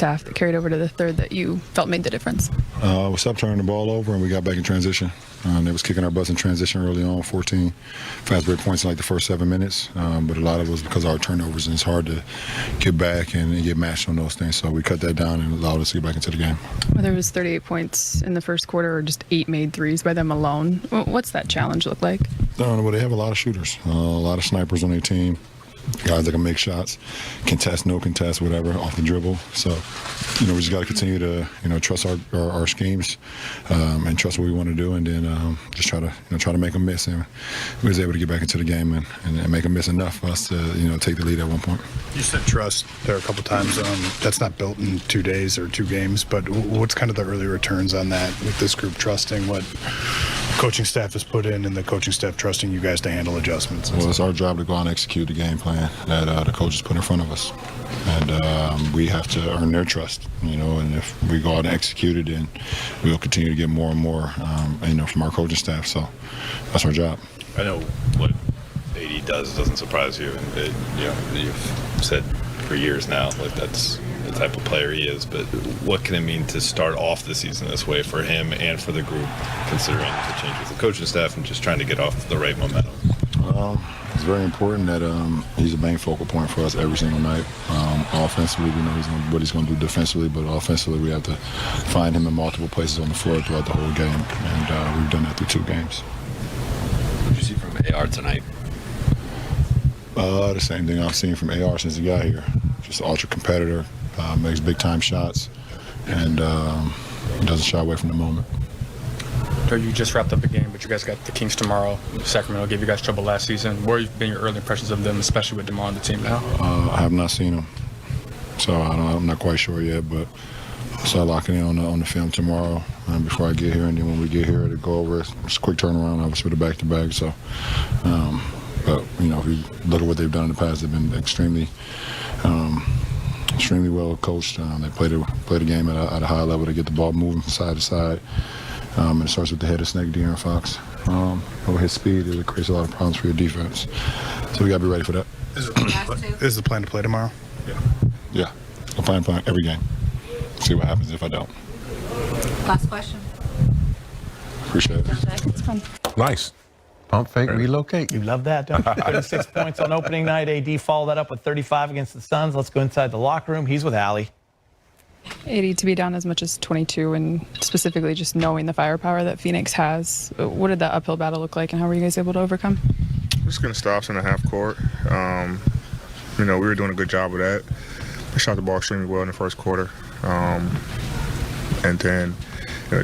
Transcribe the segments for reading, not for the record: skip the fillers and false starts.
half that carried over to the third that you felt made the difference? We stopped turning the ball over and we got back in transition. They was kicking our butts in transition early on, 14 fast break points in like the first 7 minutes. But a lot of it was because of our turnovers, and it's hard to get back and get matched on those things. So we cut that down and allowed us to get back into the game. Whether it was 38 points in the first quarter or just 8 made threes by them alone, what's that challenge look like? Well, they have a lot of shooters, a lot of snipers on their team. Guys that can make shots, contest, no contest, whatever, off the dribble. So, we just got to continue to, trust our schemes and trust what we want to do, and then just try to make them miss. And we was able to get back into the game and make them miss enough for us to, take the lead at one point. You said trust there a couple times. That's not built in 2 days or 2 games, but what's kind of the early returns on that with this group trusting what coaching staff has put in and the coaching staff trusting you guys to handle adjustments? Well, it's our job to go out and execute the game plan that the coaches put in front of us, and we have to earn their trust, and if we go out and execute it, then we'll continue to get more and more, from our coaching staff. So that's our job. I know what AD doesn't surprise you, and you've said for years now, like that's the type of player he is. But what can it mean to start off the season this way for him and for the group, considering the change with the coaching staff and just trying to get off the right momentum? It's very important that he's a main focal point for us every single night. Offensively, we know what he's going to do defensively, but offensively, we have to find him in multiple places on the floor throughout the whole game, and we've done that through 2 games. What did you see from AR tonight? The same thing I've seen from AR since he got here. Just an ultra competitor, makes big-time shots, and doesn't shy away from the moment. You just wrapped up a game, but you guys got the Kings tomorrow. Sacramento gave you guys trouble last season. What have been your early impressions of them, especially with DeMar on the team now? I have not seen them, so I'm not quite sure yet, but I'll start locking in on the film tomorrow before I get here, and then when we get here to go over it, it's a quick turnaround, obviously, with the back-to-back. So, but, if you look at what they've done in the past, they've been extremely well coached. They play the game at a high level to get the ball moving from side to side. And it starts with the head of snake, De'Aaron Fox. Over his speed, it creates a lot of problems for your defense. So we got to be ready for that. Is the plan to play tomorrow? Yeah. I'm playing every game. See what happens if I don't. Last question. Appreciate it. It's fun. Nice. Pump fake, relocate. You love that, don't you? 36 points on opening night. AD followed that up with 35 against the Suns. Let's go inside the locker room. He's with Allie. AD, to be down as much as 22 and specifically just knowing the firepower that Phoenix has, what did that uphill battle look like and how were you guys able to overcome? Just getting stops in the half court. We were doing a good job of that. We shot the ball extremely well in the first quarter. And then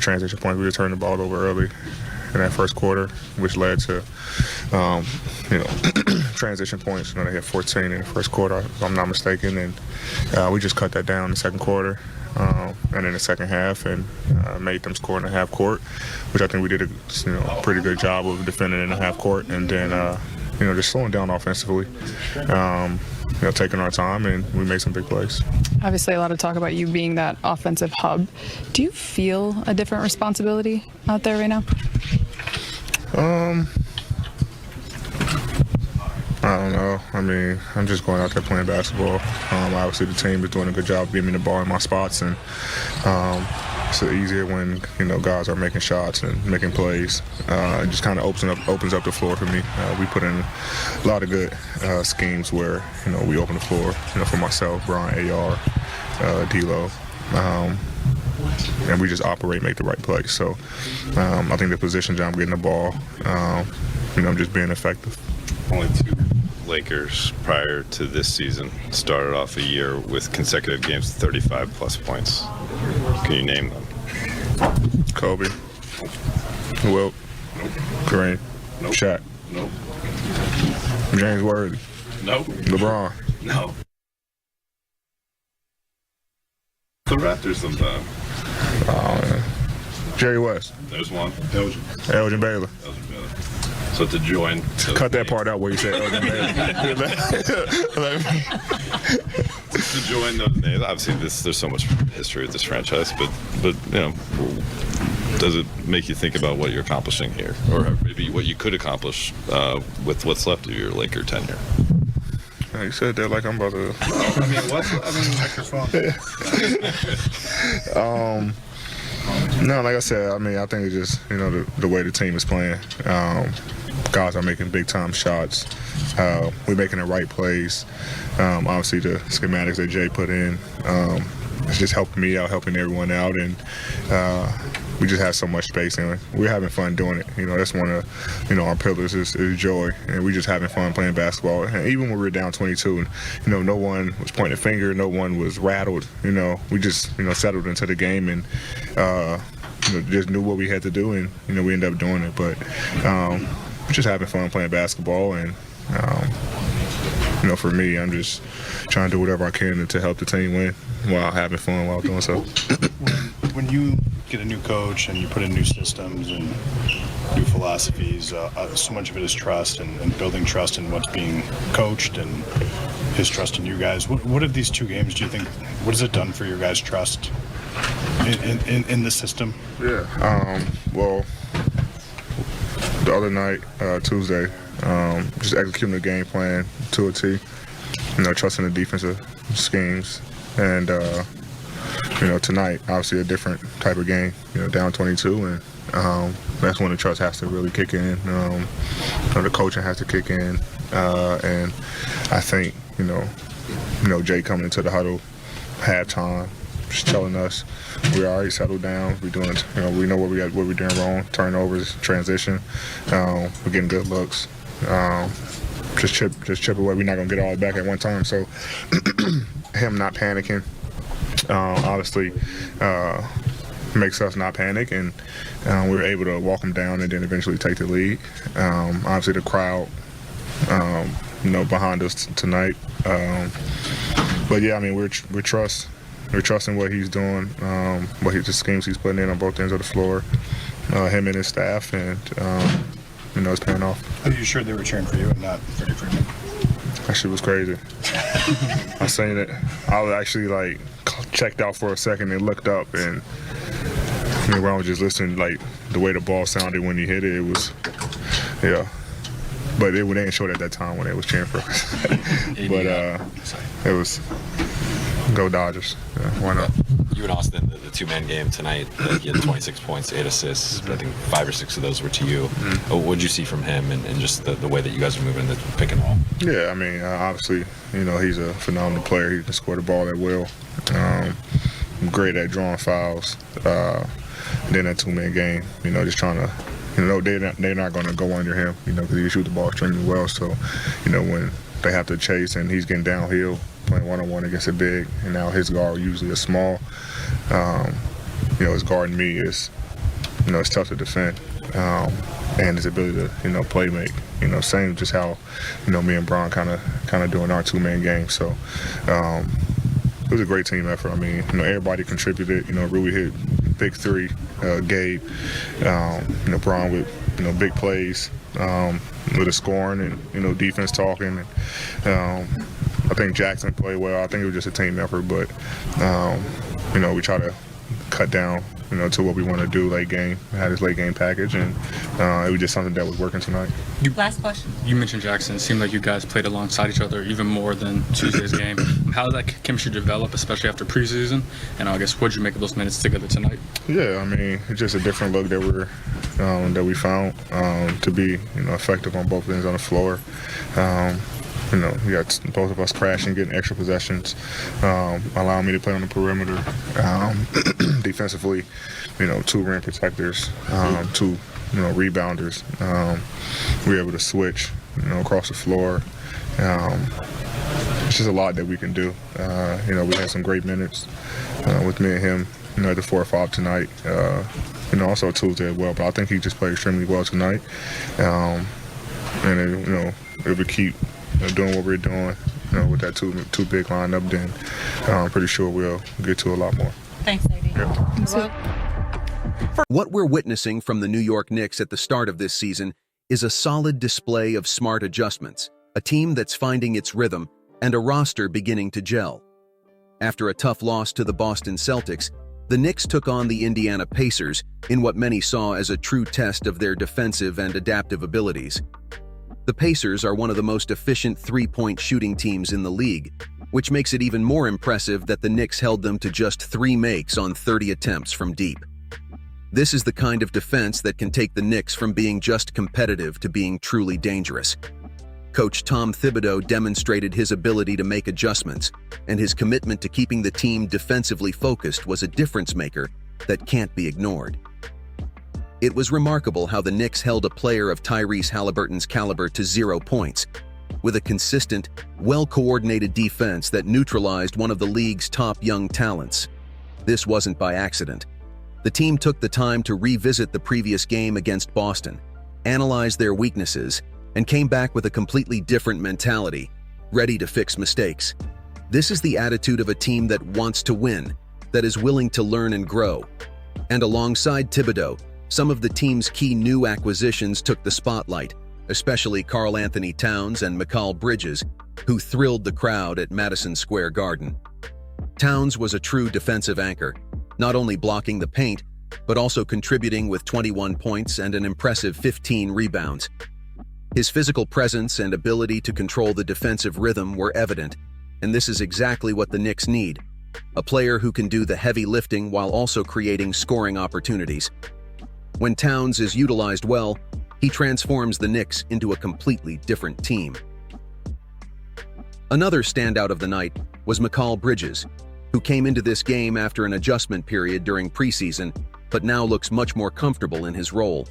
transition points, we were turning the ball over early in that first quarter, which led to, transition points. They had 14 in the first quarter, if I'm not mistaken, and we just cut that down in the second quarter and in the second half and made them score in the half court, which I think we did a pretty good job of defending in the half court, and then just slowing down offensively. Taking our time, and we made some big plays. Obviously, a lot of talk about you being that offensive hub. Do you feel a different responsibility out there right now? I don't know. I mean, I'm just going out there playing basketball. Obviously, the team is doing a good job of giving me the ball in my spots, and it's easier when guys are making shots and making plays. It just kind of opens up the floor for me. We put in a lot of good schemes where we open the floor. For myself, Brian, AR, D'Lo, and we just operate, make the right play. So I think the position job, getting the ball, just being effective. Only 2 Lakers prior to this season started off a year with consecutive games of 35-plus points. Can you name them? Kobe. Wilt. Nope. Kareem. Nope. Shaq. Nope. James Worthy. Nope. LeBron. No. The Raptors sometime. Jerry West. There's one. Elgin Baylor. So to join... Cut that part out where you said Elgin Baylor. To join those names, obviously there's so much history with this franchise, but does it make you think about what you're accomplishing here, or maybe what you could accomplish with what's left of your Laker tenure? You said that like I'm about to. I mean, microphone. No, like I said, I mean, I think it's just, the way the team is playing. Guys are making big time shots. We're making the right plays. Obviously, the schematics that Jay put in, it's just helping me out, helping everyone out, and we just have so much space, and we're having fun doing it. That's one of, our pillars is joy, and we're just having fun playing basketball. And even when we were down 22, and no one was pointing a finger, no one was rattled. We just settled into the game and just knew what we had to do, and we ended up doing it. But just having fun playing basketball, and for me, I'm just trying to do whatever I can to help the team win while having fun while doing so. When you get a new coach and you put in new systems and new philosophies, so much of it is trust and building trust in what's being coached and his trust in you guys. What of these 2 games do you think, what has it done for your guys' trust in the system? Yeah. Well, the other night, Tuesday, just executing the game plan to a T, trusting the defensive schemes. And, tonight, obviously a different type of game, down 22. And that's when the trust has to really kick in. The coaching has to kick in. And I think, Jay coming into the huddle, halftime, just telling us we're already settled down. We're doing, we know what we're doing wrong. Turnovers, transition. We're getting good looks. Just chip away. We're not gonna get all it back at one time. So him not panicking, obviously, makes us not panic, and we were able to walk him down and then eventually take the lead. Obviously, the crowd, behind us tonight. But yeah, I mean, we're trusting what he's doing, the schemes he's putting in on both ends of the floor, him and his staff, and it's paying off. Are you sure they were cheering for you and not Freddie Freeman? That shit was crazy. I seen it. I was actually checked out for a second and looked up, and LeBron was just listening, the way the ball sounded when he hit it. It was, yeah. But they didn't show it at that time when they was cheering for us. But it was go Dodgers. Yeah, why not? You and Austin, the 2-man game tonight, he had 26 points, 8 assists. I think 5 or 6 of those were to you. What did you see from him and just the way that you guys are moving in the pick and roll? Yeah, I mean, obviously, he's a phenomenal player. He can score the ball at will. Great at drawing fouls. Then that 2-man game, just trying to, they're not going to go under him, because he can shoot the ball extremely well. So, when they have to chase and he's getting downhill, playing one-on-one against a big, and now his guard usually is small. His guarding me is, it's tough to defend, and his ability to, play make. Same just how, me and Bron kind of doing our 2-man game. So it was a great team effort. I mean, everybody contributed. Rui hit big 3, Gabe, Bron with, big plays, with the scoring and, defense talking. And, I think Jackson played well. I think it was just a team effort, but we try to cut down, to what we want to do late game. We had this late game package, and it was just something that was working tonight. Last question. You mentioned Jackson. It seemed like you guys played alongside each other even more than Tuesday's game. How did that chemistry develop, especially after preseason? And I guess what did you make of those minutes together tonight? Yeah, I mean, it's just a different look that we found to be effective on both ends on the floor. You got both of us crashing, getting extra possessions, allowing me to play on the perimeter. Defensively, 2 rim protectors, 2, rebounders. We were able to switch, across the floor. It's just a lot that we can do. We had some great minutes with me and him, at the 4 or 5 tonight. Also Tuesday as well, but I think he just played extremely well tonight. And if we keep doing what we're doing, with that two big lineup, then I'm pretty sure we'll get to a lot more. Thanks, AD. Yeah. What we're witnessing from the New York Knicks at the start of this season is a solid display of smart adjustments, a team that's finding its rhythm, and a roster beginning to gel. After a tough loss to the Boston Celtics, the Knicks took on the Indiana Pacers in what many saw as a true test of their defensive and adaptive abilities. The Pacers are one of the most efficient three-point shooting teams in the league, which makes it even more impressive that the Knicks held them to just 3 makes on 30 attempts from deep. This is the kind of defense that can take the Knicks from being just competitive to being truly dangerous. Coach Tom Thibodeau demonstrated his ability to make adjustments, and his commitment to keeping the team defensively focused was a difference maker that can't be ignored. It was remarkable how the Knicks held a player of Tyrese Halliburton's caliber to 0 points, with a consistent, well-coordinated defense that neutralized one of the league's top young talents. This wasn't by accident. The team took the time to revisit the previous game against Boston, analyze their weaknesses, and came back with a completely different mentality, ready to fix mistakes. This is the attitude of a team that wants to win, that is willing to learn and grow. And alongside Thibodeau, some of the team's key new acquisitions took the spotlight, especially Karl Anthony Towns and Mikal Bridges, who thrilled the crowd at Madison Square Garden. Towns was a true defensive anchor, not only blocking the paint, but also contributing with 21 points and an impressive 15 rebounds. His physical presence and ability to control the defensive rhythm were evident, and this is exactly what the Knicks need: a player who can do the heavy lifting while also creating scoring opportunities. When Towns is utilized well, he transforms the Knicks into a completely different team. Another standout of the night was Mikal Bridges, who came into this game after an adjustment period during preseason, but now looks much more comfortable in his role.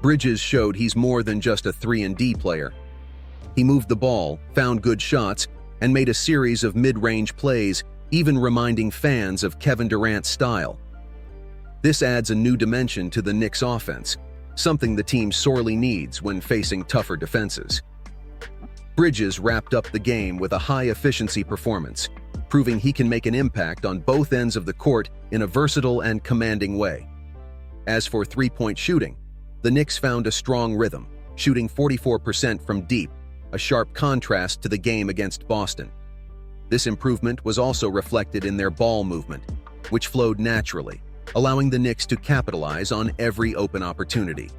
Bridges showed he's more than just a 3-and-D player. He moved the ball, found good shots, and made a series of mid-range plays, even reminding fans of Kevin Durant's style. This adds a new dimension to the Knicks' offense, something the team sorely needs when facing tougher defenses. Bridges wrapped up the game with a high-efficiency performance, proving he can make an impact on both ends of the court in a versatile and commanding way. As for three-point shooting, the Knicks found a strong rhythm, shooting 44% from deep, a sharp contrast to the game against Boston. This improvement was also reflected in their ball movement, which flowed naturally, allowing the Knicks to capitalize on every open opportunity.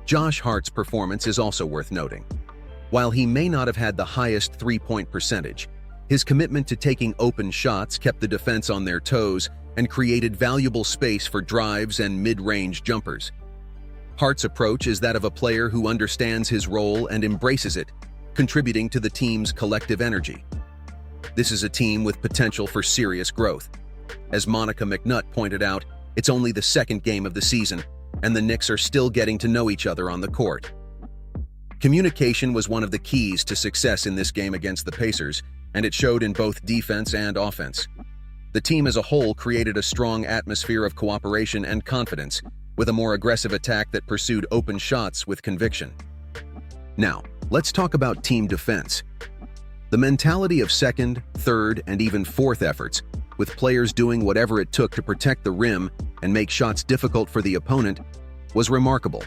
Josh Hart's performance is also worth noting. While he may not have had the highest three-point percentage, his commitment to taking open shots kept the defense on their toes and created valuable space for drives and mid-range jumpers. Hart's approach is that of a player who understands his role and embraces it, contributing to the team's collective energy. This is a team with potential for serious growth. As Monica McNutt pointed out, it's only the second game of the season, and the Knicks are still getting to know each other on the court. Communication was one of the keys to success in this game against the Pacers, and it showed in both defense and offense. The team as a whole created a strong atmosphere of cooperation and confidence, with a more aggressive attack that pursued open shots with conviction. Now, let's talk about team defense. The mentality of second, third, and even fourth efforts, with players doing whatever it took to protect the rim and make shots difficult for the opponent, was remarkable.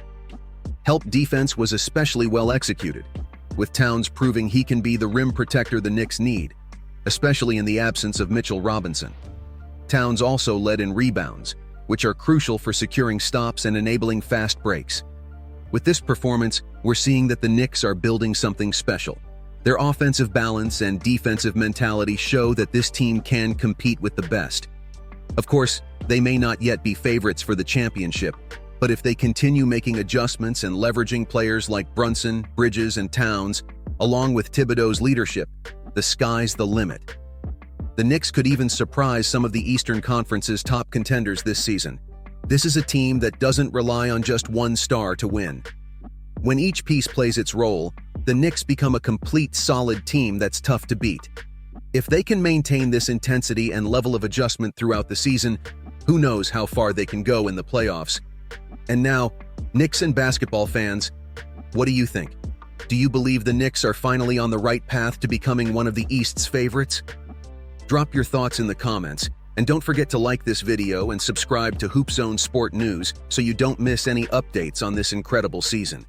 Help defense was especially well executed, with Towns proving he can be the rim protector the Knicks need, especially in the absence of Mitchell Robinson. Towns also led in rebounds, which are crucial for securing stops and enabling fast breaks. With this performance, we're seeing that the Knicks are building something special. Their offensive balance and defensive mentality show that this team can compete with the best. Of course, they may not yet be favorites for the championship, but if they continue making adjustments and leveraging players like Brunson, Bridges, and Towns, along with Thibodeau's leadership, the sky's the limit. The Knicks could even surprise some of the Eastern Conference's top contenders this season. This is a team that doesn't rely on just one star to win. When each piece plays its role, the Knicks become a complete, solid team that's tough to beat. If they can maintain this intensity and level of adjustment throughout the season, who knows how far they can go in the playoffs. And now, Knicks and basketball fans, what do you think? Do you believe the Knicks are finally on the right path to becoming one of the East's favorites? Drop your thoughts in the comments, and don't forget to like this video and subscribe to HoopZone Sport News so you don't miss any updates on this incredible season.